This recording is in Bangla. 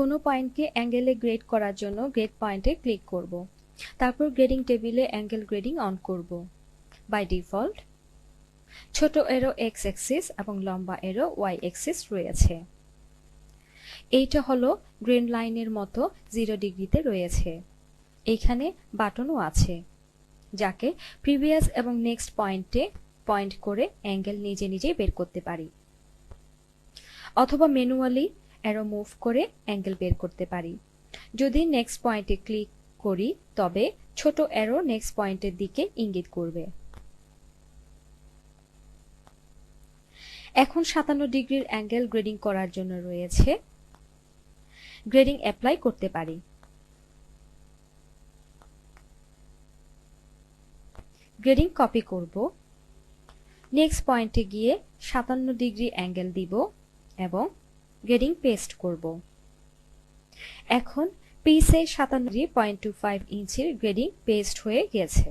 কোনো পয়েন্টকে অ্যাঙ্গেলে গ্রেড করার জন্য গ্রেড পয়েন্টে ক্লিক করব। তারপর গ্রেডিং টেবিলে অ্যাঙ্গেল গ্রেডিং অন করব। বাই ডিফল্ট ছোট এরো এক্স অ্যাক্সিস এবং লম্বা এরো ওয়াই অ্যাক্সিস রয়েছে। এইটা হলো গ্রেন লাইনের মতো 0 ডিগ্রিতে রয়েছে। এখানে বাটনও আছে, যাকে প্রিভিয়াস এবং নেক্সট পয়েন্টে পয়েন্ট করে অ্যাঙ্গেল নিজে নিজেই বের করতে পারি, অথবা ম্যানুয়ালি অ্যারো মুভ করে অ্যাঙ্গেল বের করতে পারি। যদি নেক্সট পয়েন্টে ক্লিক করি তবে ছোট অ্যারো নেক্সট পয়েন্টের দিকে ইঙ্গিত করবে। এখন 57 ডিগ্রির অ্যাঙ্গেল গ্রেডিং করার জন্য রয়েছে। গ্রেডিং অ্যাপ্লাই করতে পারি। গ্রেডিং কপি করব, নেক্সট পয়েন্টে গিয়ে 57 ডিগ্রি অ্যাঙ্গেল দিব এবং গ্রেডিং পেস্ট করব। এখন পিসে 57.25 ইঞ্চির গ্রেডিং পেস্ট হয়ে গেছে।